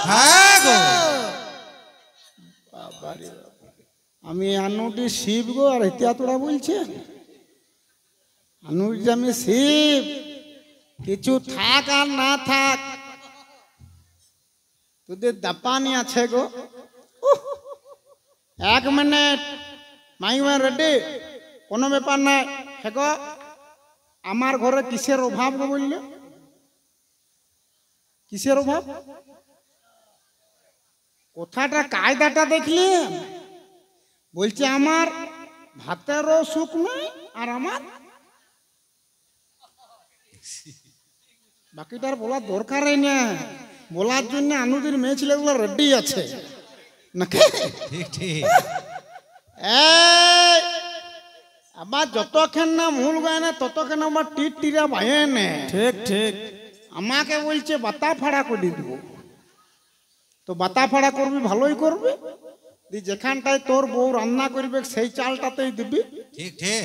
হ্যাঁ গো বাবারে বাবা। আমি আনুটি শিব গো আর ইতিয়া তোরা বলছে আনুটি আমি শিব কিছু থাক আর না থাক তোদের দাপানি আছে গো উহ, 1 মিনিট মাইমা রেডি কোনো ব্যাপার নাই হ্যাঁ গো আমার ঘরে কিসের অভাব গো বললে কিসের অভাব কথাটা কায়দাটা দেখলি বলছে আমার ভাতেরও সুখ নাই আর আমার বাকিটার বলার দরকারই না বলার জন্য আনুদির মেয়ে ছেলেগুলো রেডি আছে নাকি ঠিক ঠিক এই আবার যতক্ষণ না মূল গায় না ততক্ষণ আমার টিরা ভাইয়ে নে ঠিক ঠিক আমাকে বলছে বাতা ফাড়া করে দিব তো বাতা ফাড়া করবি ভালোই করবি যেখানটায় তোর বউ রান্না করবে সেই চালটাতেই দিবি ঠিক ঠিক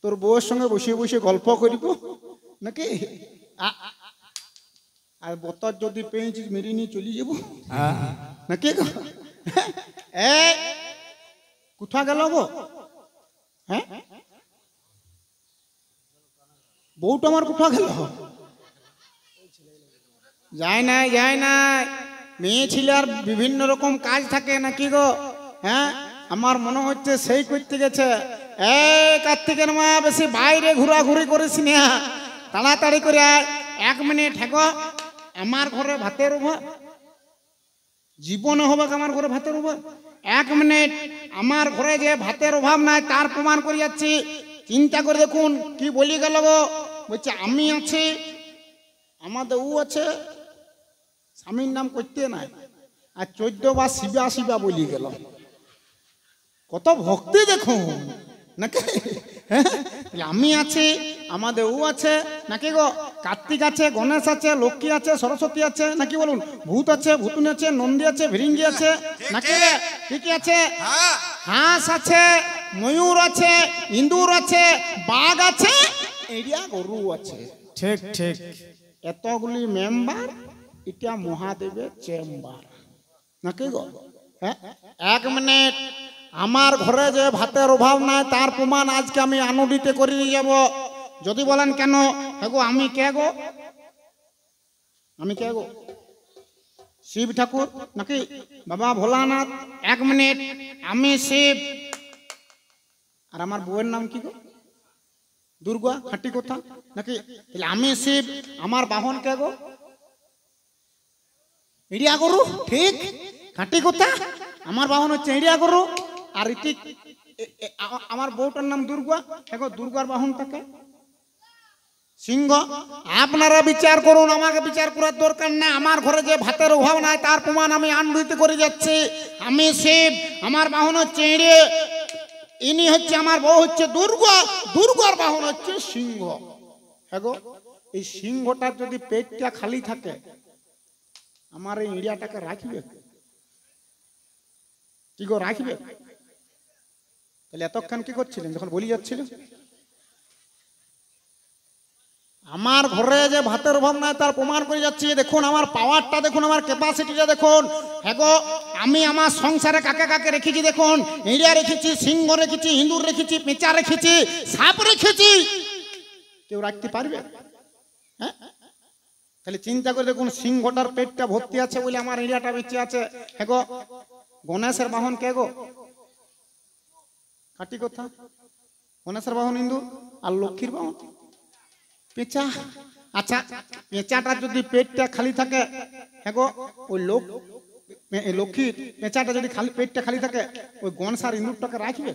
তোর বউয়ের সঙ্গে বসে বসে গল্প করব নাকি আর বোতর যদি পেয়েছিস মেরে নিয়ে চলে যাবো নাকি এ কোথা গেল গো হ্যাঁ বউটা আমার কোথা গেল যায় না মেয়ে ছেলে আর বিভিন্ন রকম কাজ থাকে নাকি গো হ্যাঁ আমার মনে হচ্ছে সেই করতে গেছে এই কার্তিকের মা বেশি বাইরে ঘোরাঘুরি করিস না তাড়াতাড়ি করে 1 মিনিট হ্যাঁ আমার ঘরে ভাতের অভাব জীবনে হবে আমার ঘরে ভাতের অভাব 1 মিনিট আমার ঘরে যে ভাতের অভাব নাই তার প্রমাণ করে যাচ্ছি চিন্তা করে দেখুন কি বলি গেল গো বলছে আমি আছি আমাদের ও আছে স্বামীর নাম করতে নাই আর 14 বার শিবা বলি গেল কত ভক্তি দেখুন নাকি আমি আছি আমাদের ও আছে নাকি গো কার্তিক আছে গণেশ আছে লক্ষ্মী আছে সরস্বতী আছে নাকি বলুন ভূত আছে ভুতুনি আছে নন্দী আছে ভিরিঙ্গি আছে নাকি ঠিকই আছে হাঁস আছে ময়ূর আছে ইন্দুর আছে বাঘ আছে এরিয়া গরু আছে ঠিক ঠিক এতগুলি মেম্বার এটা মহাদেবের চেম্বার নাকি গো হ্যাঁ 1 মিনিট আমার ঘরে যে ভাতের অভাব নাই তার প্রমাণ আজকে আমি আনুডিতে করে নিয়ে যাব যদি বলেন কেন হ্যাঁ গো আমি কে গো শিব ঠাকুর নাকি বাবা ভোলানাথ 1 মিনিট আমি শিব আর আমার বউয়ের নাম কি গো দুর্গা খাঁটি কথা নাকি তাহলে আমি শিব আমার বাহন কে গো ইড়িয়া গরু ঠিক খাঁটি কথা আমার বাহন হচ্ছে ইড়িয়া গরু আর ঠিক আমার বউটার নাম দুর্গা দেখো দুর্গার বাহনটাকে সিংহ আপনারা বিচার করুন আমাকে বিচার করার দরকার না আমার ঘরে যে ভাতের অভাব নাই তার প্রমাণ আমি আনন্দিত করে যাচ্ছি আমি শিব আমার বাহন হচ্ছে ইড়ে ইনি হচ্ছে আমার বউ হচ্ছে দুর্গা দুর্গার বাহন হচ্ছে সিংহ হ্যাঁ গো এই সিংহটার যদি পেটটা খালি থাকে আমার এই ইড়িয়াটাকে রাখবে কি গো রাখবে তাহলে এতক্ষণ কি করছিলেন যখন বলি যাচ্ছিল আমার ঘরে যে ভাতের অভাব নাই তার প্রমাণ করে যাচ্ছি দেখুন আমার পাওয়ারটা দেখুন আমার ক্যাপাসিটিটা দেখুন হ্যাঁ গো আমি আমার সংসারে কাকে কাকে রেখেছি দেখুন ইড়িয়া রেখেছি সিংহ রেখেছি ইঁদুর রেখেছি পেঁচা রেখেছি সাপ রেখেছি কেউ রাখতে পারবে হ্যাঁ তাহলে চিন্তা করে দেখুন সিংহটার পেটটা ভর্তি আছে বলে আমার ইড়িয়াটা বেঁচে আছে হ্যাঁ গো গণেশের বাহন কে গো খাঁটি কথা গণেশের বাহন ইন্দুর আর লক্ষ্মীর বাহন পেঁচা আচ্ছা পেঁচাটা যদি পেটটা খালি থাকে হ্যাঁ গো ওই লক্ষ্মীর পেঁচাটা যদি খালি পেটটা খালি থাকে ওই গণেশ আর ইন্দুরটাকে রাখবে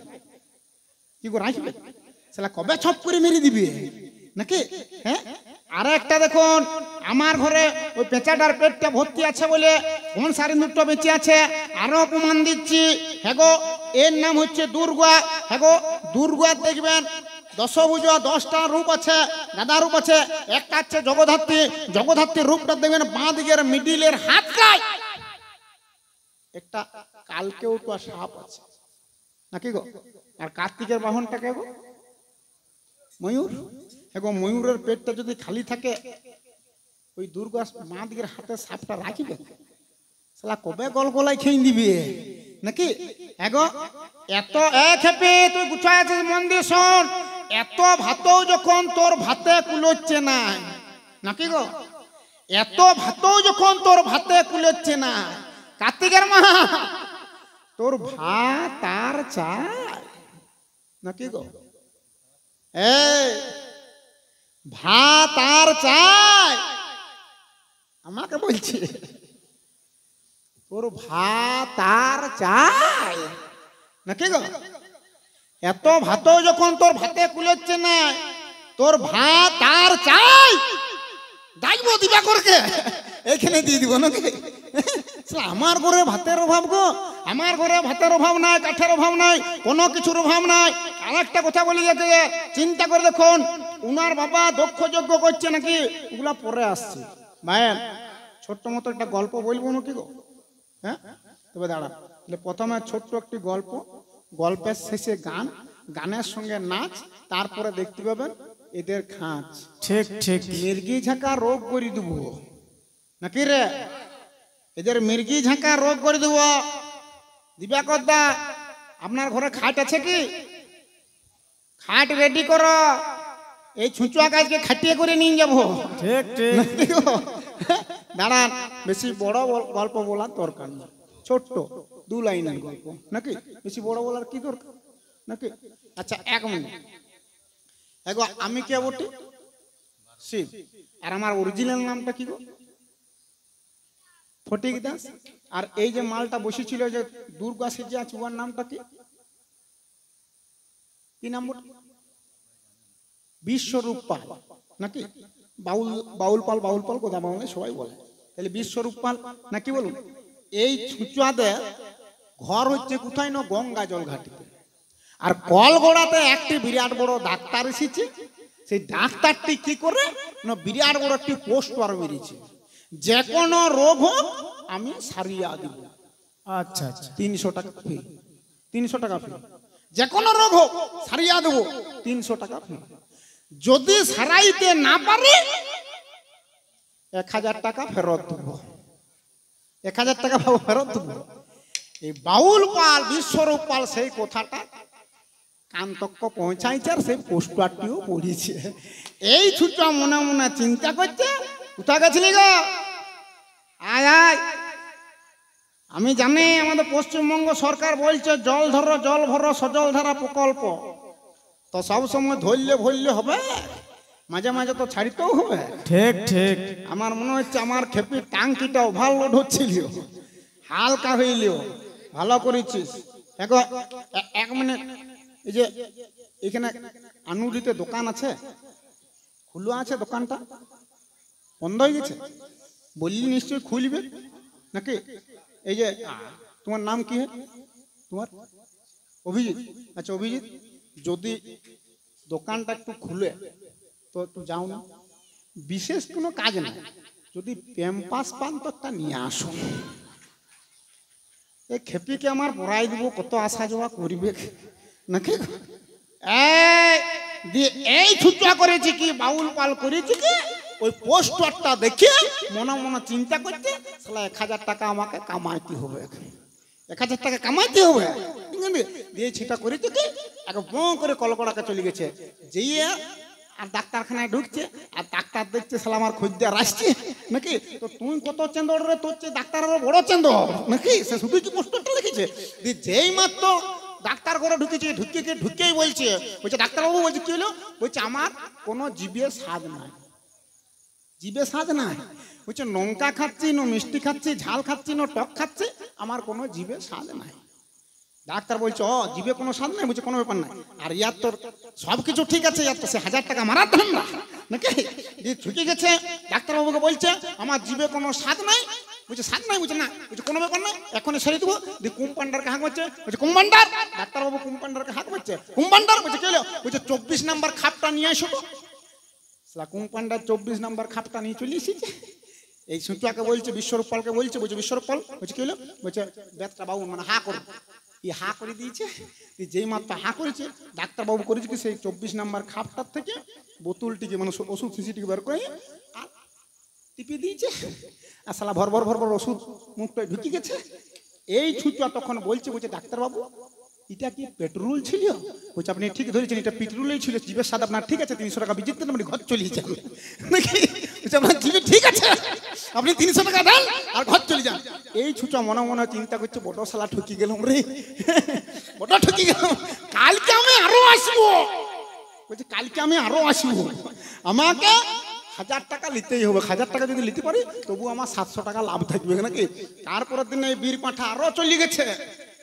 কি গো রাখবে সেটা কবে ছপ করে মেরে দিবে নাকি হ্যাঁ আর একটা দেখুন আমার ঘরে ওই পেঁচাটার পেটটা ভর্তি আছে বলে গণেশ আর ইন্দুরটা বেঁচে আছে আরো প্রমাণ দিচ্ছি হ্যাঁ গো এর নাম হচ্ছে দুর্গা হ্যাঁ গো দুর্গা দেখবেন দশভুজা 10টা রূপ আছে গাদা রূপ আছে একটা আছে জগদ্ধাত্রী রূপটা দেখবেন বাঁ দিকের মিডিলের হাতটায় একটা কালকেউটা সাপ আছে নাকি গো আর কার্তিকের বাহনটা কে গো ময়ূর এগো ময়ূরের পেটটা যদি খালি থাকে ওই দুর্গা বাঁ দিকের হাতে সাপটা রাখিবে শালা কবে গলগলাই খেয়ে দিবি নাকি এগো এত এক হেপে তুই গুছায় আছিস মন দিয়ে শোন এত ভাতও যখন তোর ভাতে কুলোচ্ছে না নাকি গো এত ভাতও যখন তোর ভাতে কুলোচ্ছে না কার্তিকের মা তোর ভাত আর চাই নাকি গো এই ভাত আর চাই আমাকে বলছে তোর ভাত আর চাই নাকি গো এত ভাতও যখন তোর ভাতে কুলোচ্ছে না তোর ভাত আর চাই ডাকবো দিবা করকে এখানে দিয়ে দিব নাকি আমার ঘরে ভাতের অভাব গো আমার ঘরে ভাতের অভাব নাই কাঠের অভাব নাই কোনো কিছুর অভাব নাই আর একটা কথা বলি যাচ্ছে চিন্তা করে দেখুন উনার বাবা দক্ষ যজ্ঞ করছে নাকি ওগুলা পরে আসছে ভাইয়ের ছোট্ট মতো একটা গল্প বলবো নাকি গো হ্যাঁ তবে দাঁড়া প্রথমে ছোট্ট একটি গল্প গল্পের শেষে গান গানের সঙ্গে নাচ তারপরে দেখতে পাবেন এদের খাঁচ ঠিক ঠিক মির্গি ঝাঁকা রোগ করে দেব নাকি রে এদের মির্গি ঝাঁকা রোগ করে দেব দিবাকরদা আপনার ঘরে খাট আছে কি খাট রেডি করো এই ছুঁচুয়া গাছকে খাটিয়ে করে নিয়ে যাবো ঠিক ঠিক দাঁড়ান বেশি বড় গল্প বলার দরকার নেই ছোট্ট 2 লাইনের গল্প নাকি বেশি বড় বলার কি দরকার নাকি আচ্ছা 1 মিনিট এগো আমি কে বটি শিব আর আমার অরিজিনাল নামটা কি গো ফটিক দাস আর এই যে মালটা বসেছিল যে দুর্গা সেজে আছে ওর নামটা কি নাম বটে বিশ্বরূপ পাল নাকি বাউল পাল কথা বাংলায় সবাই বলে তাহলে বিশ্বরূপ পাল নাকি বলুন এই ছুঁচুয়াদের ঘর হচ্ছে কোথায় না গঙ্গা জল ঘাটিতে আর কলগড়াতে একটি বিরাট বড় ডাক্তার এসেছে সেই ডাক্তারটি কি করে না বিরাট বড় একটি পোস্টার মেরেছে যে কোনো রোগ হোক আমি সারিয়া দিব আচ্ছা আচ্ছা 300 টাকা ফি 300 টাকা ফি যে কোনো রোগ হোক সারিয়া দেবো 300 টাকা ফি যদি সারাইতে না পারে 1000 টাকা ফেরত দেবো 1000 টাকা ফেরত দেবো এই বাউল পাল বিশ্বরূপ পাল সেই কথাটা কান্তক্য পৌঁছাইছে আর সেই পোস্টারটিও পড়িয়েছে এই ছুটা মনে মনে চিন্তা করছে কোথা গেছিলি গো আয় আয় আমি জানি আমাদের পশ্চিমবঙ্গ সরকার বলছে জল ধরো জল ভরো সজল ধারা প্রকল্প তো সব সময় ধরলে হবে মাঝে মাঝে তো ছাড়িতেও হবে ঠিক ঠিক আমার মনে হচ্ছে আমার খেপির টাঙ্কিটা ওভারলোড হচ্ছিল হালকা হইল ভালো করেছিস এখন 1 মিনিট এই যে এখানে আনুরিতে দোকান আছে খুলো আছে দোকানটা বন্ধ হয়ে গেছে বললি নিশ্চয়ই খুলবে নাকি এই যে তোমার নাম কি তোমার অভিজিৎ আচ্ছা অভিজিৎ যদি দোকানটা একটু খুলে তো একটু যাও না বিশেষ কোনো কাজ না যদি প্যাম্পাস পান তো একটা নিয়ে আসো এই খেপিকে আমার পড়াই দিব কত আসা যাওয়া করবে নাকি এই ছুটা করেছি কি বাউল পাল করেছি কি ওই পোস্টারটা দেখে মনে মনে চিন্তা করছে সালা 1000 টাকা আমাকে কামাইতে হবে 1000 টাকা কামাইতে হবে দিয়ে ছিটা করেছে কি এক বঁ করে কলকড়াকে চলে গেছে যেই আর ডাক্তারখানায় ঢুকছে আর ডাক্তার দেখছে সালা আমার খদ্দের আসছে নাকি তো তুই কত চেন্দর রে তোর ডাক্তার বড় চেন্দর নাকি সে শুধু কি পোস্টারটা লিখেছে যেই মাত্র ডাক্তার ঘরে ঢুকেছে ঢুকেই বলছে ডাক্তারবাবু বলছে কি হলো বলছে আমার কোনো জিভে স্বাদ নাই বলছে লঙ্কা খাচ্ছি না মিষ্টি খাচ্ছি ঝাল খাচ্ছি না টক খাচ্ছি আমার কোনো জিভে স্বাদ নাই ডাক্তার বলছে জিভে কোনো স্বাদ নাই বলছে কোনো ব্যাপার নাই আর ইয়ার তোর সব কিছু ঠিক আছে ইয়ার তো সে 1000 টাকা মারার ধান্দা নাকি ঢুকে গেছে ডাক্তারবাবুকে বলছে আমার জিভে কোনো স্বাদ নাই বলছে স্বাদ নাই বলছে না বলছে কোনো ব্যাপার না এখনই ছেড়ে দেবো দিয়ে কুম্পান্ডারকে হাঁক মারছে বলছে কুম্পান্ডার ডাক্তারবাবু কুম্পান্ডারকে হাঁক মারছে কুম্পান্ডার বলছে কে বলছে 24 নম্বর খাপটা নিয়ে আসো কুম্পান্ডার 24 নম্বর খাপটা নিয়ে চলে এসেছে এই সুচুয়াকে বলছে বিশ্বরূপ পালকে বলছে বিশ্বরূপ পাল বলছে কি হলো বলছে বেতটা বাবু মানে হা করো এই হা করে দিয়েছে যেই মাত্র হা করেছে ডাক্তারবাবু করেছে কি সেই 24 নম্বর খাপটার থেকে বোতলটিকে মানে ওষুধ শিশিটিকে বের করে আর টিপে দিয়েছে আর শালা ভর ভর ভর ভর ওষুধ মুখটায় ঢুকে গেছে। এই ছুঁচা তখন বলছে ডাক্তারবাবু এটা কি পেট্রোল ছিল? বলছে আপনি ঠিক ধরেছেন, এটা পেট্রোলই ছিল, জিভের স্বাদ আপনার ঠিক আছে, 300 টাকা বিজিত দেন, আপনি ঘর চলে যান নাকি? বলছে আপনার জিভে ঠিক আছে, আপনি 300 টাকা দেন আর ঘর চলে যান। এই ছুঁচা মনে মনে চিন্তা করছে বড় শালা ঠকি গেলাম রে, বড় ঠকি গেলাম, কালকে আমি আরো আসবো। বলছে কালকে আমি আরো আসবো, আমাকে 1000 টাকা নিতেই হবে, 1000 টাকা যদি নিতে পারি তবু আমার 700 টাকা লাভ থাকবে নাকি? তারপরের দিনে এই বীর পাঁঠা আরো চলে গেছে,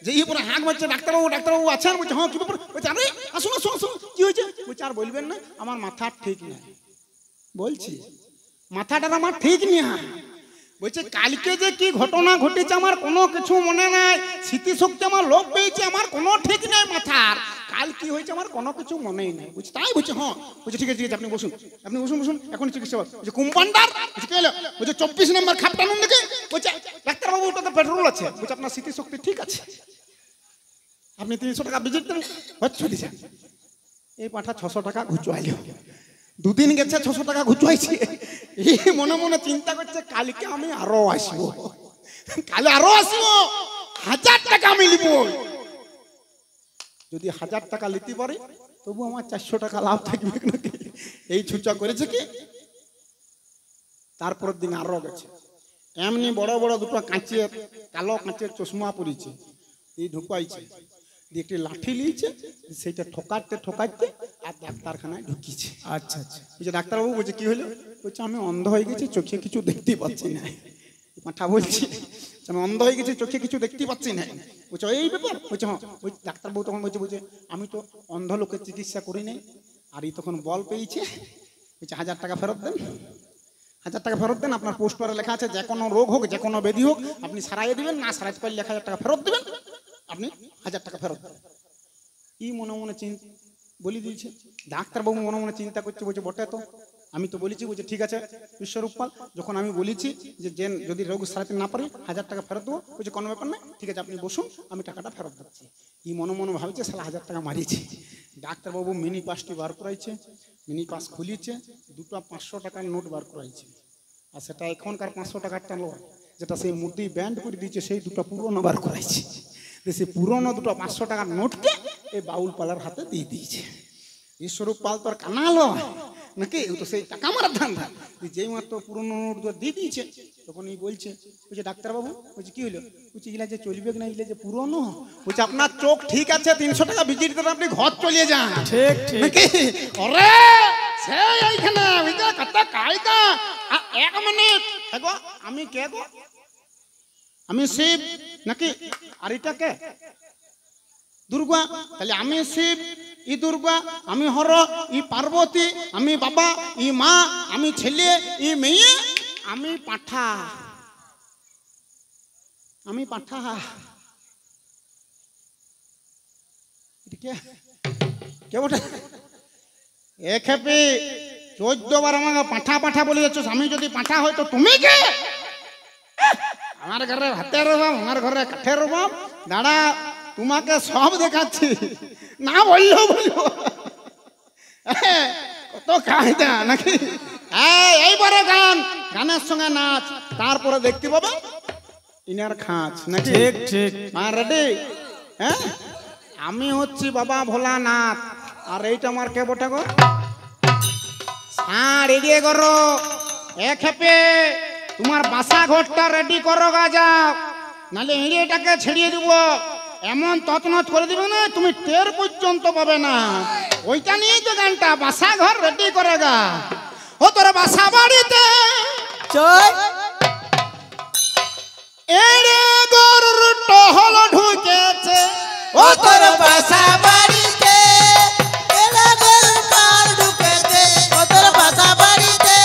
যেই পরে হাঁক মারছে ডাক্তারবাবু ডাক্তারবাবু আছেন? বলছে হ্যাঁ কি ব্যাপার? বলছে আরে আসুন আসুন আসুন, কি হয়েছে? বলছে আর বলবেন না, আমার মাথা ঠিক নেই। বলছি মাথাটা আমার ঠিক নেই। বলছে কালকে যে কি ঘটনা ঘটেছে আমার কোনো কিছু মনে নাই, স্মৃতিশক্তি আমার লোপ পেয়েছে, আমার কোনো ঠিক নেই মাথার, কাল কি হয়েছে আমার কোনো কিছু মনেই নেই। বলছে তাই? বলছে হ্যাঁ। বলছে ঠিক আছে ঠিক আছে, আপনি বসুন, আপনি বসুন বসুন, এখন চিকিৎসা। বলছে কম্পাউন্ডার? বলছে কে এলো? বলছে 24 নম্বর খাপ টানুন দেখে। বলছে ডাক্তারবাবু ওটাতে পেট্রোল আছে। বলছে আপনার স্মৃতিশক্তি ঠিক আছে, আপনি 300 টাকা ভিজিট দেন, চলে যান। এই পাঠা 600 টাকা ঘুচুয়াইল, দুদিন গেছে 600 টাকা ঘুচুয়াইছে। এই মনে মনে চিন্তা করছে কালকে আমি আরো আসবো, কালে আরো আসবো, 1000 টাকা আমি নিব। যদি 1000 টাকা নিতে পারি তবু আমার 400 টাকা লাভ থাকবে নাকি? এই ছুচা করেছে কি? তারপরের দিন আরো গেছে, এমনি বড় বড় দুটো কাঁচের কালো কাঁচের চশমা পরিছে, এই ঢুকাইছে, একটি লাঠি নিয়েছে, সেইটা ঠকাতে ঠকাতে আর ডাক্তারখানায় ঢুকিয়েছে। আচ্ছা আচ্ছা। বলছে ডাক্তারবাবু, বলছে কি হলো? বলছে আমি অন্ধ হয়ে গেছি, চোখে কিছু দেখতে পাচ্ছি না। মাথা বলছি আমি অন্ধ হয়ে গেছি, চোখে কিছু দেখতে পাচ্ছি না। বলছে এই ব্যাপার? বলছে হ্যাঁ। ওই ডাক্তারবাবু তখন বলছে আমি তো অন্ধ লোকের চিকিৎসা করি নাই, আর এই তখন বল পেয়েছে। বলছে 1000 টাকা ফেরত দেন, 1000 টাকা ফেরত দেন, আপনার পোস্টারে লেখা আছে যে কোনো রোগ হোক যে কোনো ব্যাধি হোক আপনি সারাইয়ে দিবেন, না সারাইতে পারলে 1000 টাকা ফেরত দেবেন, আপনি 1000 টাকা ফেরত দেন। কি মনে মনে চিন্তা বলে দিয়েছে। ডাক্তারবাবু মনে মনে চিন্তা করছে, বলছে বটে তো, আমি তো বলেছি। বলছে ঠিক আছে বিশ্বরূপ পাল, যখন আমি বলেছি যে যদি রোগ সারাতে না পারি 1000 টাকা ফেরত দেবো। বলছে কোনো ব্যাপার না, ঠিক আছে আপনি বসুন, আমি টাকাটা ফেরত দিচ্ছি। এই মনে মনে ভাবছে সালা 1000 টাকা মারিয়েছে। ডাক্তারবাবু মিনি পাসটি বার করাইছে, মিনি পাস খুলিয়েছে, দুটো 500 টাকার নোট বার করাইছে, আর সেটা এখনকার 500 টাকারটা নয়, যেটা সেই মুদি ব্যান্ড করে দিয়েছে, সেই দুটো পুরনো বার করাইছে। সেই পুরনো দুটো 500 টাকার নোটকে এই বাউল পালার হাতে দিয়ে দিয়েছে। বিশ্বরূপ পাল তো আর কানালো নাকি, তো সেই টাকা মারার ধান্দা। যেই মাত্র পুরনো নোট দিয়ে দিয়েছে তখন এই বলছে ডাক্তারবাবু, বলছে কি হলো? বলছে এগুলা যে চলবে না, এগুলা যে পুরনো। বলছে আপনার চোখ ঠিক আছে, 300 টাকা ভিজিট দেন, আপনি ঘর চলে যান। ঠিক ঠিক নাকি? ওরে সেই এইখানে কত কায়দা। 1 মিনিট, আমি কে গো? আমি শিব নাকি? আর এটা কে? দুর্গা। তাহলে আমি শিব, ই দুর্গা, আমি হর, ই পার্বতী, আমি বাবা, ই মা, আমি ছেলে, ই মেয়ে, আমি পাঠা, আমি পাঠা। কে বটে? এ খেপি 14 বার আমাকে পাঠা পাঠা বলে যাচ্ছ। আমি যদি পাঠা হয় তো তুমি কে? আমার ঘরে হাতের অভাব, আমার ঘরে কাঠের অভাব। দাঁড়া তোমাকে সব দেখাচ্ছি, না বললেও বলবো। কত কায়দা নাকি? এইবারে গান, গানের সঙ্গে নাচ, তারপরে দেখতে পাবে ইনার খাঁচ নাকি? ঠিক ঠিক। রেডি? হ্যাঁ, আমি হচ্ছি বাবা ভোলানাথ, আর এইটা আমার কে বটে গো? হ্যাঁ রেডি করো। এ খেপে তোমার বাসা ঘরটা রেডি করো গা, যাও, নাহলে এটাকে ছেড়িয়ে দিব, এমন ততনত করে দিবে না তুমি টের পর্যন্ত পাবে না। ওইটা নিয়েই তো গানটা, বাসা ঘর রেডি করে গা। ও তোর বাসা বাড়িতে চল এড়ে গরুর টহল ঢুকেছে, ও তোর বাসা বাড়িতে এলা গরু পাল ঢুকেছে, ও তোর বাসা বাড়িতে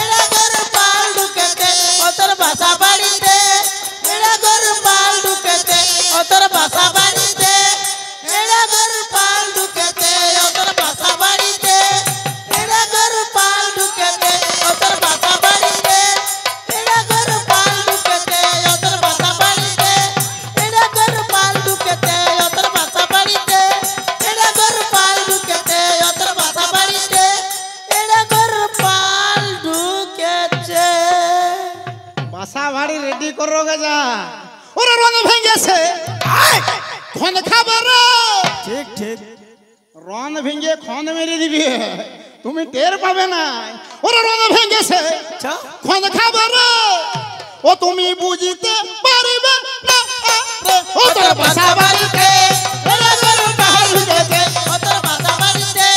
এলা গরু পাল ঢুকেছে, ও তোর বাসা বাড়িতে এলা গরু পাল ঢুকেছে, ও তোর বাসা বাড়িতে এলা গরু পাল ঢুকেছে, ও তোর বাসা বাড়িতে এলা গরু পাল ঢুকেছে, ও তোর বাসা বাড়িতে এলা গরু পাল ঢুকেছে, ও তোর বাসা বাড়িতে এলা গরু পাল ঢুকেছে, ও তোর বাসা বাড়িতে ওরে রং ভেঙেছে খন খাবে রে ঠিক ঠিক রং ভেঙে খন মেরে দিবি তুমি টের পাবে না ওরে রং ভেঙেছে আচ্ছা খন খাবে রে ও তুমি বুঝিতে পারবে না রে। ও তোর বাসা বাড়িতে এরা গরু পাল ঢুকেছে ওদের বাসা বাড়িতে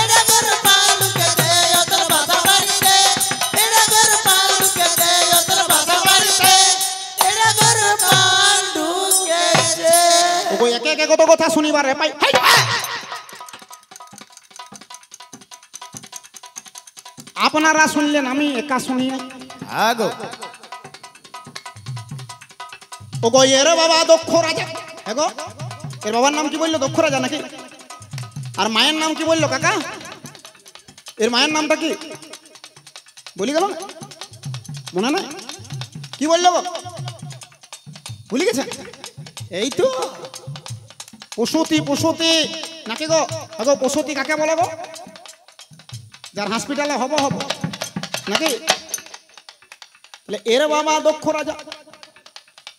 এরা গরু পাল ঢুকেছে ওদের বাসা বাড়িতে এরা গরু পাল ঢুকেছে ওদের বাসা বাড়িতে এরা গরু পাল ঢুকেছে ওগো একে একে কত কথা শুনিবার রে পাই হাই! আপনারা শুনলেন আমি একা শুনি নাই। আগো ওগো এর বাবা দক্ষ রাজা এগো এর বাবার নাম কি বললো দক্ষ রাজা নাকি আর মায়ের নাম কি বললো কাকা এর মায়ের নামটা কি বলি গেল না মনে না কি বললো গো ভুলে গেছে এই তো পশুতি পশুতি নাকি গো এগো পশুতি কাকে বলো গো যার হসপিটালে হব হব নাকি তাহলে এর বাবা দক্ষ রাজা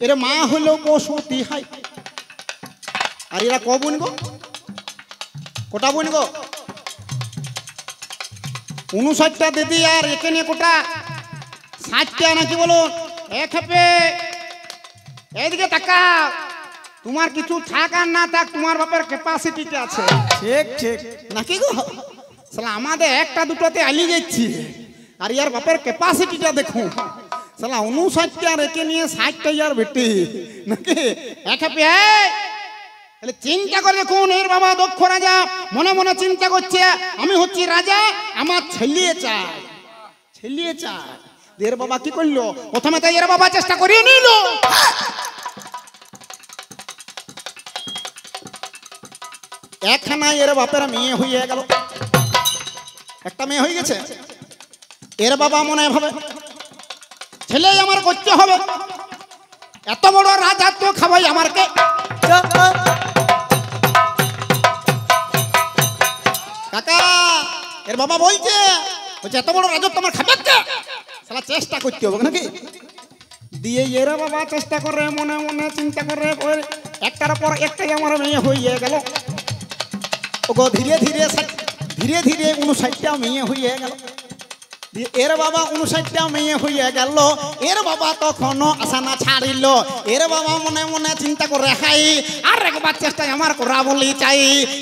এর মা হলো পশুতি হাই আর এরা ক বোন গো কোটা বোন গো 59টা দিদি আর এখানে কোটা 60টা নাকি বলো এক হেপে এইদিকে তাকা তোমার কিছু থাক আর না থাক তোমার বাপের ক্যাপাসিটিতে আছে ঠিক ঠিক নাকি গো সালা আমাদের একটা দুটোতে আলি যাচ্ছি আর ইয়ার বাপের ক্যাপাসিটিটা দেখুন সালা 59টা রেখে নিয়ে 60টা ইয়ার বেটি নাকি এক হেপে তাহলে চিন্তা করে দেখুন এর বাবা দক্ষ রাজা মনে মনে চিন্তা করছে আমি হচ্ছি রাজা আমার ছেলিয়ে চাই ছেলিয়ে চাই এর বাবা কি করলো প্রথমে তো এর বাবা চেষ্টা করিয়ে নিল একখানা এর বাপের মেয়ে হয়ে গেল একটা মেয়ে হয়ে গেছে এর বাবা মনে ভাবে ছেলে আমার করতে হবে এত বড় রাজত্ব খাবাই আমার কে কাকা এর বাবা বলছে এত বড় রাজত্ব আমার খাবে কে সালা চেষ্টা করতে হবে নাকি দিয়ে এর বাবা চেষ্টা করে মনে মনে চিন্তা করে একটার পর একটাই আমার মেয়ে হয়ে গেল ওগো ধীরে ধীরে ধীরে ধীরে 59টা মেয়ে হয়ে গেল এর বাবা 59টা মেয়ে হয়ে গেল এর বাবা তখনও আশা না ছাড়িল এর বাবা মনে মনে চিন্তা করে হাই আর একবার চেষ্টায় আমার করা বলি চাই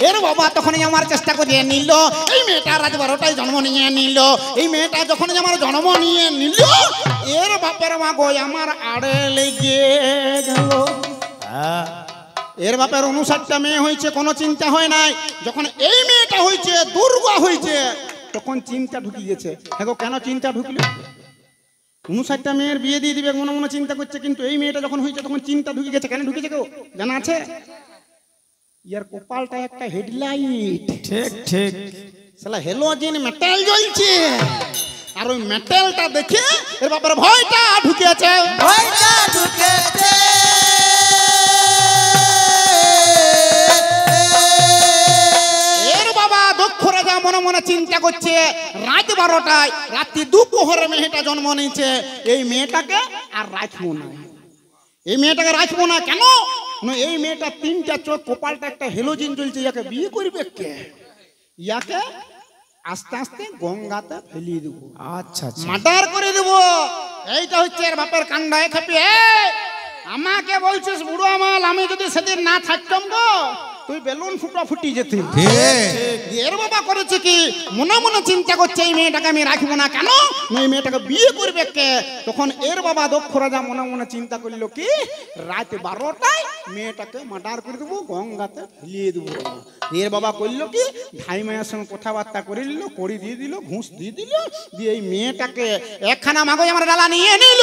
এর বাবা তখনই আমার চেষ্টা করিয়ে নিল এই মেয়েটা রাত 12টায় জন্ম নিয়ে নিল এই মেয়েটা যখন আমার জন্ম নিয়ে নিল এর বাপের মা গো আমার আড়ে লেগে গেল এর বাপের 59টা মেয়ে হয়েছে কোনো চিন্তা হয় নাই যখন এই মেয়েটা হয়েছে দুর্গা হয়েছে তখন চিন্তা ঢুকি গেছে হ্যাঁ কেন চিন্তা ঢুকলো 59টা মেয়ের বিয়ে দিয়ে দিবে মনে মনে চিন্তা করছে কিন্তু এই মেয়েটা যখন হয়েছে তখন চিন্তা ঢুকে গেছে কেন ঢুকেছে কেউ জানা আছে ইয়ার কপালটা একটা হেডলাইট ঠিক ঠিক শালা হেলোজেন মেটাল জ্বলছে আর ওই মেটালটা দেখে এর বাপের ভয়টা ঢুকেছে ভয়টা ঢুকেছে এর বাবা দক্ষ রাজা মনে মনে চিন্তা করছে রাত 12টায় রাত্রি দুপুরে মেয়েটা জন্ম নিয়েছে এই মেয়েটাকে আর রাখবো না এই মেয়েটাকে রাখবো না কেন এই মেয়েটা 3টা চোখ কপালটা একটা হেলোজিন জ্বলছে ইয়াকে বিয়ে করবে কে ইয়াকে আস্তে আস্তে গঙ্গাতে ফেলিয়ে দেবো আচ্ছা আচ্ছা মার্ডার করে দেবো এইটা হচ্ছে এর বাপের কাণ্ড খেপে আমাকে বলছিস বুড়ো আমাল আমি যদি সেদিন না থাকতাম গো তুই বেলুন ফুটা ফুটি যেতি এর বাবা করেছে কি মনে মনে চিন্তা করছে এই মেয়েটাকে আমি রাখবো না কেন এই মেয়েটাকে বিয়ে করবে কে তখন এর বাবা দক্ষ রাজা মনে মনে চিন্তা করলো কি রাত 12টায় মেয়েটাকে মার্ডার করে দেবো গঙ্গাতে ফেলিয়ে দেবো এর বাবা করলো কি ভাই মায়ের সঙ্গে কথাবার্তা করে নিল করি দিয়ে দিল ঘুষ দিয়ে দিল দিয়ে এই মেয়েটাকে একখানা মাগজ আমার ডালা নিয়ে নিল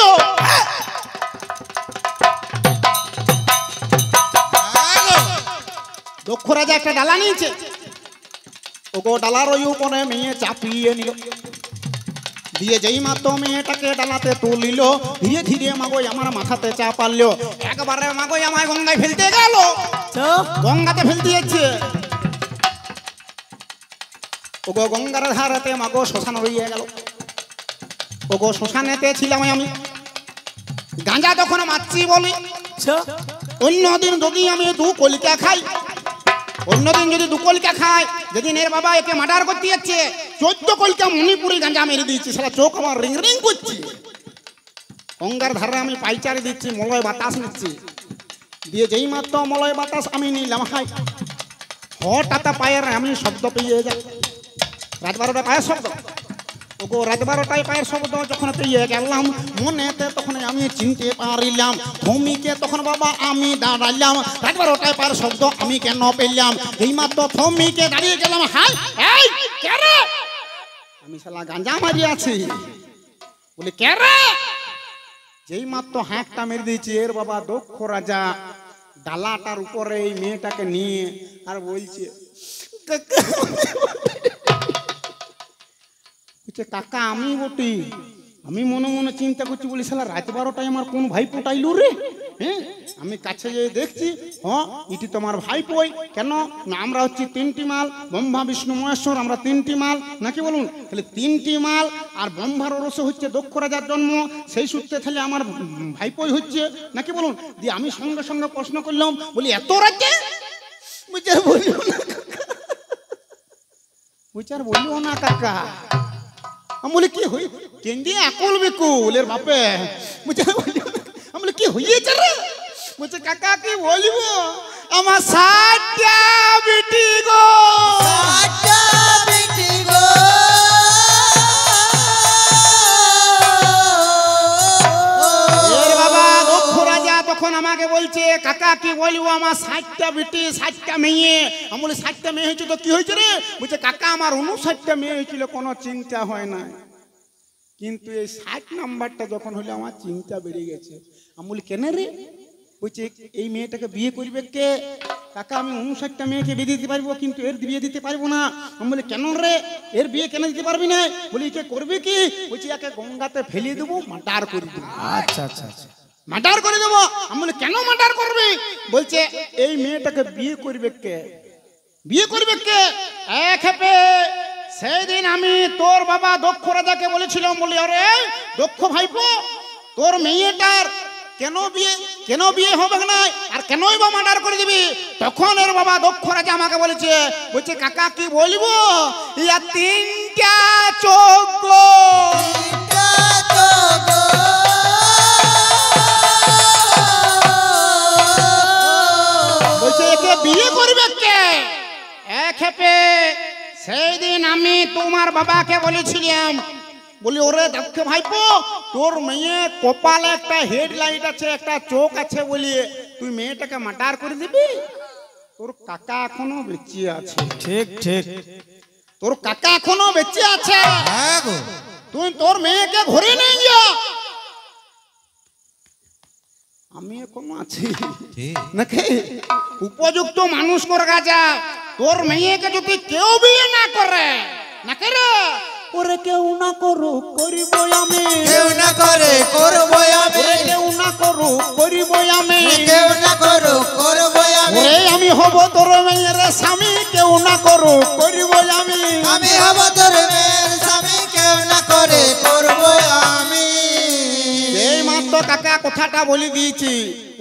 দক্ষ রাজা একটা ডালা নিয়েছে ওগো ডালার ওই উপরে মেয়ে চাপিয়ে নিল দিয়ে যেই মাত্র মেয়েটাকে ডালাতে তুলিল ধীরে ধীরে মাগোই আমার মাথাতে চাপালো একবারে মাগোই আমায় গঙ্গায় ফেলতে গেল গঙ্গাতে ফেলতে যাচ্ছে ওগো গঙ্গার ধারাতে মাগো শ্মশান হয়ে গেল ওগো শ্মশানেতে ছিলাম আমি গাঁজা তখন মারছি বলি আচ্ছা অন্যদিন যদি আমি 2 কলিকা খাই, অন্যদিন যদি 2 কলিকা খাই, যেদিন এর বাবা একে মার্ডার করতে যাচ্ছে 14 কলিকা মণিপুরি গাঁজা মেরে দিয়েছি, সারা চোখ আমার রিং রিং করছি। গঙ্গার ধারে আমি পাইচারি দিচ্ছি, মলয় বাতাস নিচ্ছি, দিয়ে যেই মাত্র মলয় বাতাস আমি নিলাম হাই, হঠাৎ পায়ের আমি শব্দ পেয়ে যাই, রাত 12টা পায়ের শব্দ, ওগো রাত 12টায় পায়ের শব্দ যখন পেয়ে গেলাম মনেতে, তখন আমি চিনতে পারিলাম থমিকে, তখন বাবা আমি দাঁড়াইলাম, রাত 12টায় পায়ের শব্দ আমি কেন পেলাম, এই মাত্র থমিকে দাঁড়িয়ে গেলাম, হাই এই কে রে, আমি শালা গাঁজা মারি আছি, বলি কে রে, যেই মাত্র হাঁকটা মেরে দিয়েছি, এর বাবা দক্ষ রাজা ডালাটার উপরে এই মেয়েটাকে নিয়ে আর বলছে কাকা আমি বটি, আমি মনে মনে চিন্তা করছি, বলি শালা রাত 12টায় আমার কোন ভাই পোটাইলু রে, হ্যাঁ আমি কাছে যেয়ে দেখছি, হ্যাঁ ইটি তোমার ভাই পই, কেন না আমরা হচ্ছি 3টি মাল, ব্রহ্মা বিষ্ণু মহেশ্বর, আমরা 3টি মাল নাকি বলুন, তাহলে 3টি মাল আর ব্রহ্মার ওরসে হচ্ছে দক্ষ রাজার জন্ম, সেই সূত্রে তাহলে আমার ভাইপই হচ্ছে নাকি বলুন, দিয়ে আমি সঙ্গে সঙ্গে প্রশ্ন করলাম, বলি এত রাজ্যে বুঝার বলিও না কাকা, বুঝার বলিও না কাকা, আমি বলি কি হই কেন্দি আকল বেকুল এর বাপে, বুঝার বলিও না, আমি বলি কি হইয়েছে রে, বলছে কাকা কি বলবো আমার 60টা বিটি গো, 60টা বিটি গো, এর বাবা দক্ষ রাজা তখন আমাকে বলছে কাকা কি বলবো আমার 60টা বিটি 60টা মেয়ে, আমি বলি 60টা মেয়ে হয়েছে তো কি হয়েছে রে, বলছে কাকা আমার 59টা মেয়ে হয়েছিল, কোনো চিন্তা হয় না, কিন্তু এই 60 নাম্বারটা যখন হলো আমার চিন্তা বেড়ে গেছে, আমি বলি কেন রে, বলছে এই মেয়েটাকে বিয়ে করবে কে, কাকা আমি 59টা মেয়েকে বিয়ে দিতে পারবো কিন্তু এর বিয়ে দিতে পারবো না, আমি বলি কেন রে, এর বিয়ে কেন দিতে পারবি না, বলি কে করবে কি, বলছি একে গঙ্গাতে ফেলিয়ে দেবো মার্ডার করে দেবো, আচ্ছা আচ্ছা আচ্ছা মার্ডার করে দেবো, আমি বলি কেন মার্ডার করবি, বলছে এই মেয়েটাকে বিয়ে করবে কে, বিয়ে করবে কে, এক হেপে সেই দিন আমি তোর বাবা দক্ষ রাজাকে বলেছিলাম, বলি আরে দক্ষ ভাইপো তোর মেয়েটার কেন বিয়ে হবে না আর কেনই বা মার্ডার করে দিবি, তখন এর বাবা দক্ষ রাজা আমাকে বলছে কাকা কি বলবো ইয়া 3টা চোখ গো, 3টা চোখ গো, বলছে একে বিয়ে করবে কে, এক হেপে সেই দিন আমি তোমার বাবাকে বলেছিলাম, বলি ওরে দক্ষ ভাইপো তোর মেয়ে কপালে একটা হেডলাইট আছে একটা চোখ আছে বলি তুই মেয়েটাকে মার্ডার করে দিবি, তোর কাকা এখনো বেঁচে আছে, ঠিক ঠিক তোর কাকা এখনো বেঁচে আছে, হ্যাঁ গো, তুই তোর মেয়েকে ঘরে নিয়ে যা, আমি এখনো আছি নাকি, উপযুক্ত মানুষ করে গেছে, তোর মেয়েকে যদি কেউ বিয়ে না করে নাকি রে, ওরে কেউ না করুক করিব আমি, কেউ না করে করবো আমি, ওরে কেউ না করুক করিব আমি, কেউ না করো করবো আমি, ওরে আমি হব তোর মেয়ের স্বামী, কেউ না করুক করিব আমি, আমি হব তোর মেয়ের স্বামী, কেউ না করে করবো আমি, এই মাত্র কাকা কথাটা বলে দিয়েছি,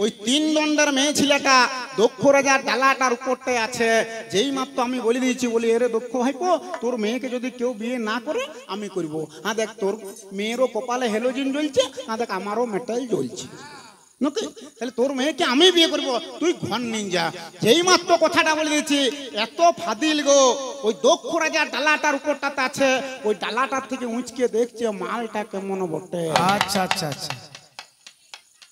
ওই 3 দণ্ডের মেয়ে ছেলেটা দক্ষ রাজার ডালাটার উপরটাই আছে, যেই মাত্র আমি বলে দিয়েছি, বলি এরে দক্ষ ভাইপো তোর মেয়েকে যদি কেউ বিয়ে না করে আমি করব, হ্যাঁ দেখ তোর মেয়েরও কপালে হেলোজিন জ্বলছে, হ্যাঁ দেখ আমারও মেটাল জ্বলছে নাকি, তাহলে তোর মেয়েকে আমি বিয়ে করব, তুই ঘর নিয়ে যা, যেই মাত্র কথাটা বলে দিয়েছি, এত ফাদিল গো, ওই দক্ষ রাজার ডালাটার উপরটাতে আছে, ওই ডালাটার থেকে উঁচকে দেখছে মালটা কেমন বটে, আচ্ছা আচ্ছা আচ্ছা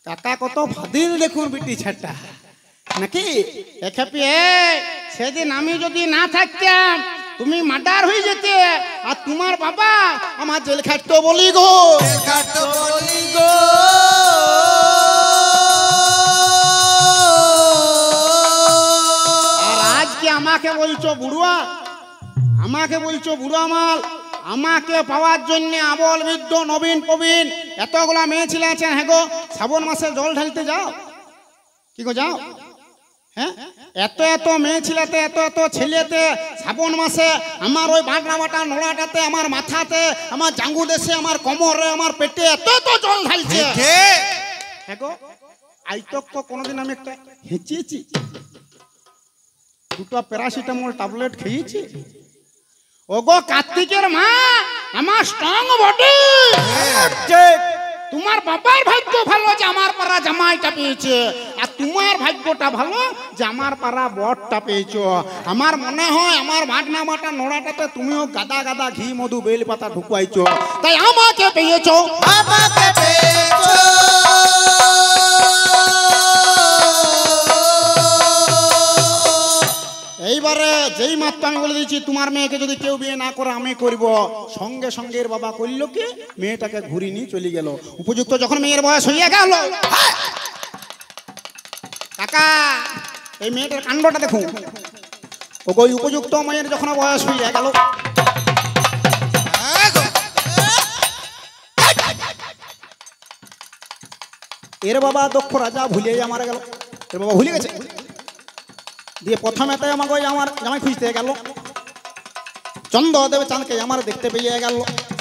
কাকা কত ফাদিল দেখুন বিটি ছাড়টা নাকি, সেদিন আমি যদি না থাকতাম তুমি মার্ডার হয়ে যেতে, আর তোমার বাবা আমার জেল খাটতো বলি গো, কাটো বলি গো, আর আজকে আমাকে বলছো বুড়ুয়া, আমাকে বলছো বুড়া মাল, আমাকে পাওয়ার জন্য আবল বৃদ্ধ নবীন প্রবীণ এতগুলা মেয়ে ছেলে আছে, হ্যাঁ গো শ্রাবণ মাসে জল ঢালতে যাও, কি গো যাও, হ্যাঁ এত মেয়ে ছেলেতে এত ছেলেতে শ্রাবণ মাসে আমার ওই বাটনা বাটা নোড়াটাতে আমার মাথাতে আমার জাঙ্গু দেশে আমার কোমরে আমার পেটে এত জল ঢালছে, গো আইতক তো কোনোদিন আমি একটা হেঁচিয়েছি, দুটো প্যারাসিটামল ট্যাবলেট খেয়েছি। ওগো কার্তিকের মা, আমার স্ট্রং বডি। তোমার বাবার ভাগ্য ভালো যে আমার পাড়া জামাইটা পেয়েছে, আর তোমার ভাগ্যটা ভালো যে আমার পাড়া বরটা পেয়েছো। আমার মনে হয় আমার ভাগনা মাটা নোড়াটাতে তুমিও গাদা গাদা ঘি মধু বেল পাতা ঢুকাইছো, তাই আমাকে পেয়েছো। আমাকে পেয়েছো। এইবারে যেই মাত্র আমি বলে দিয়েছি তোমার মেয়েকে যদি কেউ বিয়ে না করে আমি করব, সঙ্গে সঙ্গে এর বাবা করলো কি মেয়েটাকে ঘুরি নিয়ে চলে গেল। উপযুক্ত যখন মেয়ের বয়স হয়ে গেল, কাকা এই মেয়েটার কাণ্ডটা দেখুন। ওই উপযুক্ত মেয়ের যখন বয়স হয়ে গেল, এর বাবা দক্ষ রাজা ভুলে মারা গেল। এর বাবা ভুলে গেছে, দিয়ে প্রথমে তাই আমাকে আমার জামাই খুঁজতে গেল। চন্দ্রদেব চাঁদকে আমার দেখতে পেয়ে গেল।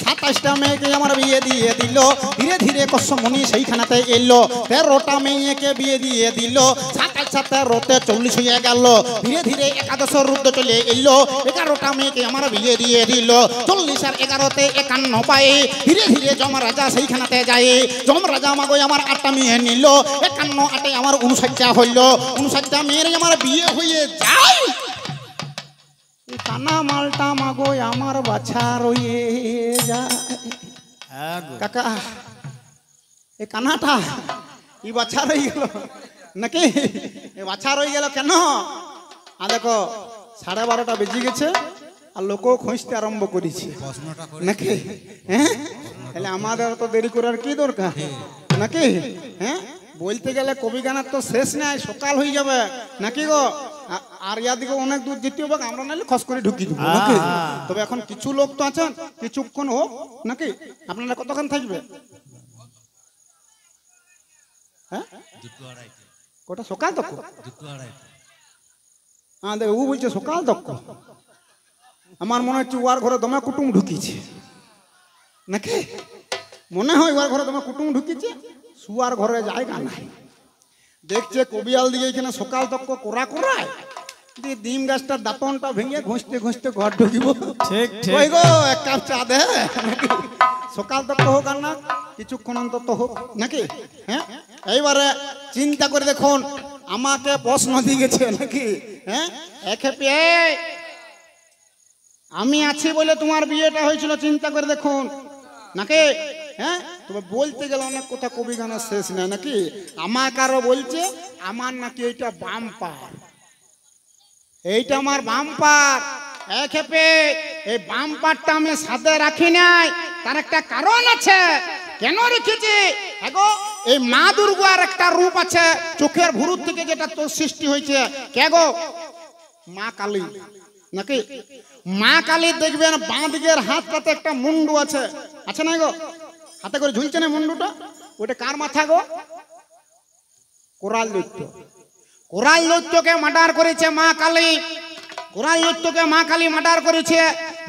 27টা মেয়েকে আমার বিয়ে দিয়ে দিল। ধীরে ধীরে কসমণি সেইখানেতে এলো। 13টা মেয়েকে বিয়ে দিয়ে দিল। 27 13তে 40 হয়ে গেল। ধীরে ধীরে 11 রুদ্র চলে এলো। 11টা মেয়েকে আমার বিয়ে দিয়ে দিল। 40 আর 11তে 51 পায়ে। ধীরে ধীরে যমরাজা সেইখানেতে যায়। যমরাজা আমাকে আমার 8টা মেয়ে নিল। 51 8 আমার 59টা হইল। 59টা মেয়ের আমার বিয়ে হয়ে যায়। কানা মালটা মাগো আমার বাছা রয়ে যায়। কাকা এ কানাটা এই বাছা রয়ে গেল নাকি? এ বাছা রয়ে গেল কেন? আর দেখো 12:30 বেজে গেছে আর লোকও খুঁজতে আরম্ভ করেছে নাকি? হ্যাঁ, তাহলে আমাদের তো দেরি করার কি দরকার নাকি? হ্যাঁ, বলতে গেলে কবি গানের তো শেষ নাই, সকাল হয়ে যাবে নাকি গো? আর ইয়াদিকে অনেক দূর যেতে হবে, আমরা নাহলে খস করে ঢুকি দেবো নাকি? তবে এখন কিছু লোক তো আছেন, কিছুক্ষণ হোক নাকি? আপনারা কতক্ষণ থাকবে? হ্যাঁ, কটা সকাল তক? হ্যাঁ দেখ, ও বলছে সকাল তক। আমার মনে হচ্ছে ওয়ার ঘরে দমে কুটুম ঢুকিয়েছে নাকি? মনে হয় ওয়ার ঘরে দমে কুটুম ঢুকিয়েছে, শুয়ার ঘরে জায়গা নাই। দেখছে কবিয়াল দিয়ে এখানে সকাল তক কোরা কোরায় দিয়ে ডিম গাছটার দাঁতনটা ভেঙে ঘষতে ঘষতে ঘর ঢুকিব। ঠিক ওই ঠিক। গো এক কাপ চা দে নাকি? সকাল তক হোক আর না কিছুক্ষণ অন্তত হোক নাকি? হ্যাঁ, এইবারে চিন্তা করে দেখুন, আমাকে প্রশ্ন দিয়ে গেছে নাকি? হ্যাঁ, এক্ষেপে আমি আছি বলে তোমার বিয়েটা হয়েছিল, চিন্তা করে দেখুন নাকি? হ্যাঁ, তবে বলতে গেলে অনেক কথা কবি গানের শেষ নাই নাকি? আমাকে আরো বলছে আমার নাকি এইটা বাম্পার, এইটা আমার বাম্পার। এক্ষেপে এই বাম্পারটা আমি সাথে রাখি নাই, তার একটা কারণ আছে। কেন রেখেছি? এগো এই মা দুর্গার একটা রূপ আছে চোখের ভুরুর থেকে, যেটা তোর সৃষ্টি হয়েছে। কে গো? মা কালী নাকি? মা কালী দেখবেন বাঁ দিকের হাতটাতে একটা মুন্ডু আছে, আছে না গো? হাতে করে ঝুলছে না মুন্ডুটা? ওটা কার মাথা গো? কোরাল দৈত্য। কোরাল দৈত্যকে মার্ডার করেছে মা কালী। কোরাল দৈত্যকে মা কালী মার্ডার করেছে,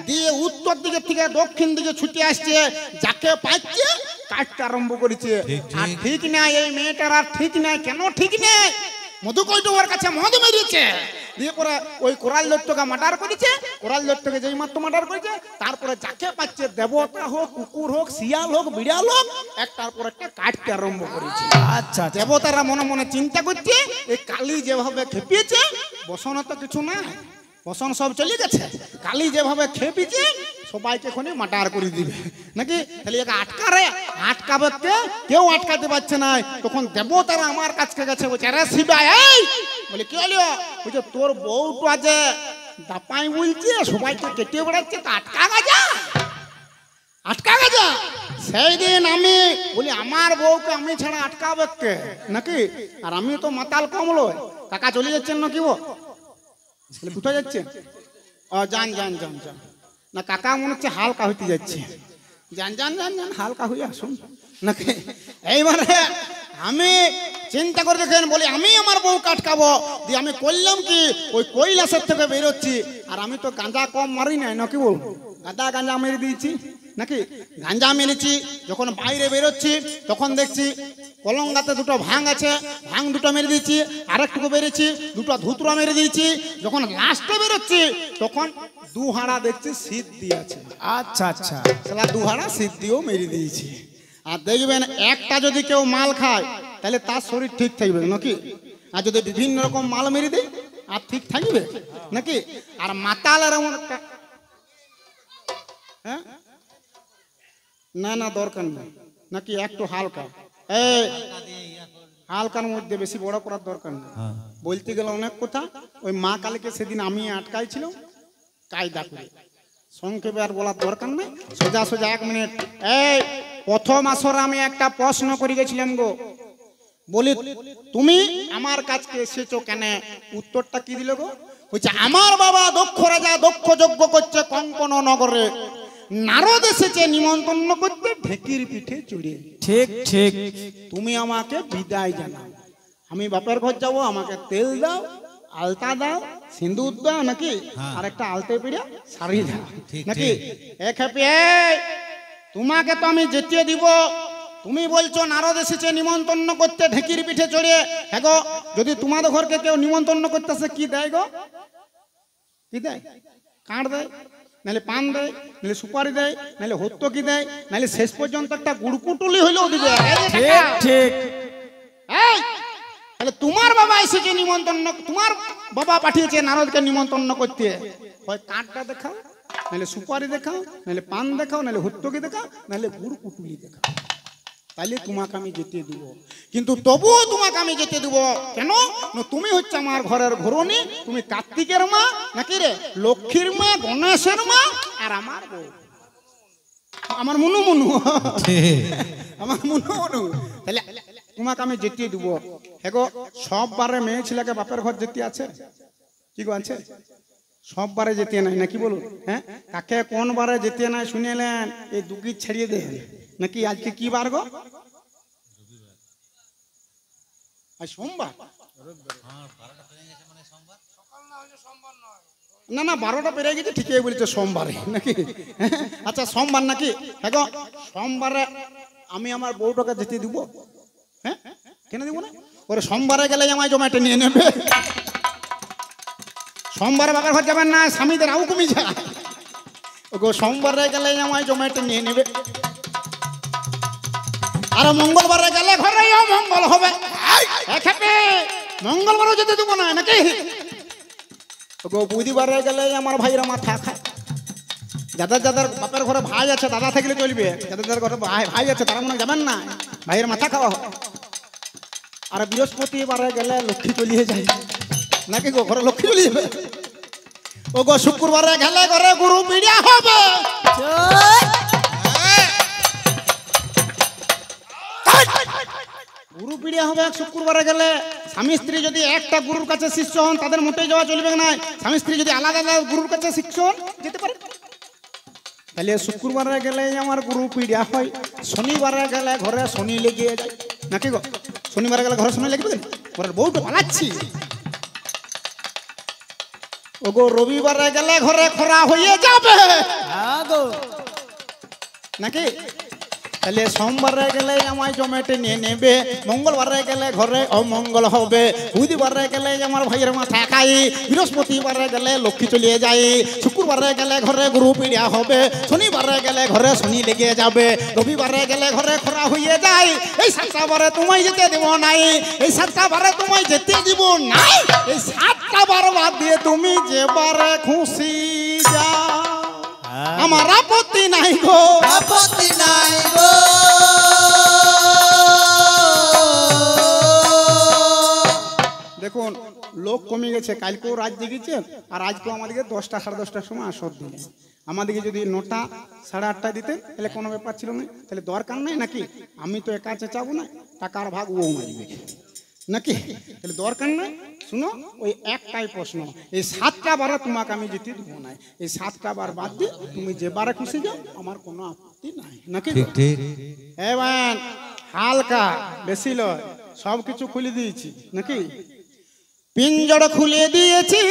দিয়ে উত্তর দিকে থেকে দক্ষিণ দিকে ছুটে আসছে, যাকে পাচ্ছে কাটতে আরম্ভ করেছে। আর ঠিক নাই, এই মেয়েটার আর ঠিক নাই। কেন ঠিক নেই? মধুকৈটবের কাছে মদ মেরেছে, দিয়ে পরে ওই কোরাল দৈত্যকে মার্ডার করেছে। কোরাল দৈত্যকে যেই মাত্র মার্ডার করেছে, তারপরে যাকে পাচ্ছে দেবতা হোক, কুকুর হোক, শিয়াল হোক, বিড়াল হোক, একটার পর একটা কাটতে আরম্ভ করেছে। আচ্ছা, দেবতারা মনে মনে চিন্তা করছে, এই কালী যেভাবে খেপিয়েছে, বসন তো কিছু না, বসন সব চলে গেছে। কালী যেভাবে খেপিয়েছে সবাইকে এখনই মার্ডার করে দিবে নাকি? তাহলে একে আটকারে, আটকাবে কেউ আটকাতে পারছে না। তখন দেবতারা আমার কাছে গেছে, বলছে আরে শিবা, এই বলে কি হলো? বলছে তোর বউটা আছে দাপাই বলছে, সবাইকে কেটে বেড়াচ্ছে, তো আটকা গেছে, আটকা গেছে। সেই দিন আমি বলি আমার বউকে আমি ছাড়া আটকাবে কে নাকি? আর আমি তো মাতাল কমলো। কাকা চলে যাচ্ছেন নাকি? ও কোথায় যাচ্ছেন? ও যান যান যান যান না, কাকা মনে হচ্ছে হালকা হইতে যাচ্ছে। যান যান যান যান, হালকা হয়ে আসুন নাকি? এইবারে আমি চিন্তা করে দেখেন, বলি আমি আমার বউ কাটকাবো, দিয়ে আমি করলাম কি, ওই কৈলাসের থেকে বেরোচ্ছি। আর আমি তো গাঁজা কম মারি নাই নাকি? বল গাঁজা মেরে দিয়েছি নাকি গাঞ্জা মেরেছি, যখন বাইরে বেরোচ্ছি তখন দেখছি কলঙ্গাতে দুটো ভাঙ আছে, ভাঙ দুটো মেরে দিয়েছি, আরেকটুকু বেড়েছি, দুটো ধুতরা মেরে দিয়েছি, যখন লাস্টে বেরোচ্ছি তখন দু হাড়া দেখছি শীত দিয়েছে, আচ্ছা আচ্ছা সেটা দু হাড়া শীত দিয়েও মেরে দিয়েছি। আর দেখবেন একটা যদি কেউ মাল খায় তাহলে তার শরীর ঠিক থাকবে নাকি, আর যদি বিভিন্ন রকম মাল মেরে দেয় আর ঠিক থাকবে নাকি। আর মাতালের এমন একটা, হ্যাঁ না না দরকার নেই নাকি, একটু হালকা, এই হালকার মধ্যে বেশি বড় করার দরকার নেই। বলতে গেলে অনেক কথা, ওই মা কালীকে সেদিন আমি আটকাইছিল কায়দা করে, সংক্ষেপে আর বলার দরকার নেই, সোজা সোজা 1 মিনিট। এই প্রথম আসরে আমি একটা প্রশ্ন করে গেছিলাম গো, বলি তুমি আমার কাছে এসেছো কেন? উত্তরটা কি দিল গো? বলছে আমার বাবা দক্ষ রাজা দক্ষ যজ্ঞ করছে কঙ্কন নগরে, নারদ এসেছে নিমন্ত্রণ করতে ঢেকির পিঠে চড়ে। ঠিক ঠিক। তুমি আমাকে বিদায় জানাও, আমি বাপের ঘর যাবো, আমাকে তেল দাও, আলতা দাও, সিঁদুর দাও নাকি, আর একটা আলতে পিড়া শাড়ি দাও নাকি। এক হ্যাপি, তোমাকে তো আমি যেতে দিব, তুমি বলছো নারদ এসেছে নিমন্ত্রণ করতে ঢেকির পিঠে চড়ে। হ্যাঁ গো, যদি তোমাদের ঘরকে কেউ নিমন্ত্রণ করতেছে কি দেয় গো? কি দেয়? কাঠ দেয়, নাহলে পান দেয়, নাহলে সুপারি দেয়, নাহলে হত্যকি দেয়, নাহলে শেষ পর্যন্ত একটা গুড়কুটুলি হইলেও দিবে। ঠিক ঠিক। এই তাহলে তোমার বাবা এসেছে নিমন্ত্রণ, তোমার বাবা পাঠিয়েছে নারদকে নিমন্ত্রণ করতে, হয় কাঠটা দেখাও, নাহলে সুপারি দেখাও, নাহলে পান দেখাও, নাহলে হত্যকি দেখাও, নাহলে গুড়কুটুলি দেখাও, তাহলে তোমাকে আমি যেতে দিব। কিন্তু তবুও তোমাকে আমি যেতে দিব কেন? তুমি হচ্ছে আমার ঘরের ঘরণী, তুমি কার্তিকের মা নাকি রে, লক্ষ্মীর মা, গণেশের মা, আর আমার বউ, আমার মুনু মুনু, আমার মুনু মুনু, তাহলে তোমাকে আমি যেতে দিব। হ্যাঁ গো, সব বারে মেয়ে ছেলেকে বাপের ঘর যেতে আছে কি গো? আছে? সব বারে যেতে নাই নাকি বলুন? হ্যাঁ, কাকে কোন বারে যেতে নাই শুনেলেন? এই দুগি ছাড়িয়ে দেন নাকি। আজকে কি বার গো? আজ সোমবার। না না 12টা পেরিয়ে গেছে, ঠিকই বলছে সোমবারে নাকি। আচ্ছা সোমবার নাকি। হ্যাঁ গো, সোমবারে আমি আমার বউটাকে যেতে দিব। হ্যাঁ কেন দিব না? ওরে সোমবারে গেলে আমায় জমাটা নিয়ে নেবে। সোমবারে বাবার ঘর যাবেন না, স্বামীদের আউ কমে যায়। ওগো সোমবারে গেলে আমায় জমাটা নিয়ে নেবে, আর মঙ্গলবারে গেলে ঘরে মঙ্গল হবে। মঙ্গলবারও যেতে দেবো না নাকি। বুধবারে গেলে আমার ভাইরা মাথা খায়। যাদের যাদের বাপের ঘরে ভাই আছে দাদা থাকলে চলবে, যাদের যাদের ঘরে ভাই আছে তারা মনে যাবেন না, ভাইয়ের মাথা খাওয়া হয়। আর বৃহস্পতিবারে গেলে লক্ষ্মী চলিয়ে যায় নাকি গো, ঘরে লক্ষ্মী চলিয়ে যাবে। ও গো শুক্রবারে গেলে ঘরে গুরু পিড়া হবে। গুরু পিড়িয়া হবে শুক্রবারে গেলে। স্বামী স্ত্রী যদি একটা গুরুর কাছে শিষ্য হন তাদের মোটেই যাওয়া চলবে না। স্বামী স্ত্রী যদি আলাদা আলাদা গুরুর কাছে শিষ্য হন যেতে পারে। তাহলে শুক্রবারে গেলে আমার গুরু পিড়িয়া হয়, শনিবারে গেলে ঘরে শনি লেগে যায় নাকি গো। শনিবারে গেলে ঘরে শনি লেগে ঘরের বউটা পালাচ্ছি। ও গো রবিবারে গেলে ঘরে খরা হয়ে যাবে নাকি। তাহলে সোমবারে গেলে আমায় জমেটে নিয়ে নেবে, মঙ্গলবারে গেলে ঘরে অমঙ্গল হবে, বুধবারে গেলে আমার ভাইয়ের মাথা খাই, বৃহস্পতিবারে গেলে লক্ষ্মী চলিয়ে যাই, শুক্রবারে গেলে ঘরে গুরু পিড়িয়া হবে, শনিবারে গেলে ঘরে শনি লেগে যাবে, রবিবারে গেলে ঘরে খরা হয়ে যায়। এই 7টা বারে তোমায় যেতে দেব নাই, এই 7টা বারে তোমায় যেতে দিব নাই। এই 7টা বার বাদ দিয়ে তুমি যে বারে খুশি যাও, আমার আপত্তি নাই গো, আপত্তি নাই গো। দেখুন লোক কমে গেছে, কালকেও রাত জেগেছে, আর আজকেও আমাদেরকে 10টা সাড়ে 10টার সময় আসর দিলে। আমাদেরকে যদি 9টা সাড়ে 8টায় দিতে তাহলে কোনো ব্যাপার ছিল না, তাহলে দরকার নাই নাকি। আমি তো একা চেঁচাবো না, টাকার ভাগ ও মারিবে নাকি, তাহলে দরকার নাই। শুনো, ওই একটাই প্রশ্ন, এই 7টা বারে তোমাকে আমি যেতে দেবো না। এই 7টা বার বাদ দিয়ে তুমি যে বারে খুশি যাও, আমার কোনো আপত্তি নাই নাকি। এবার হালকা বেশি লয়, সব কিছু খুলে দিয়েছি নাকি, পিঞ্জড় খুলে দিয়েছি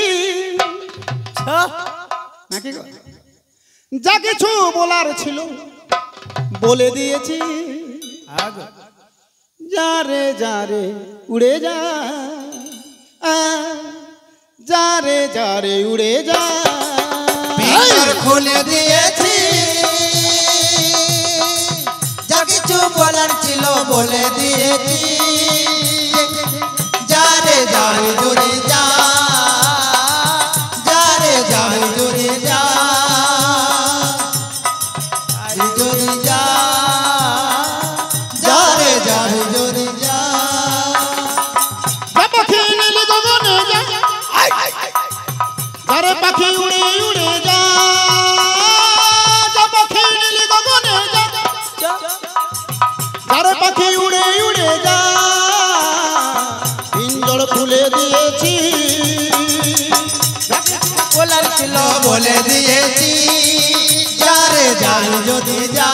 নাকি গো। যা কিছু বলার ছিল বলে দিয়েছি। আগো যারে যারে উড়ে যা, যারে যারে উড়ে যা। ভিতর খুলে দিয়েছি, যা কিছু বলার ছিল বলে দিয়েছি। যারে যারে জুড়ে যা, যারে যারে জুড়ে যা, জুড়ে যা, যারে যারে জুড়ে যা। পাখি নীল গগনে যা, যারে পাখি উড়ে উড়ে যা, যা পাখি নীল গগনে যা, যারে পাখি উড়ে উড়ে যা। পিঞ্জর খুলে দিয়েছি, বলার ছিল বলে দিয়েছি। যারে যারে যদি যা,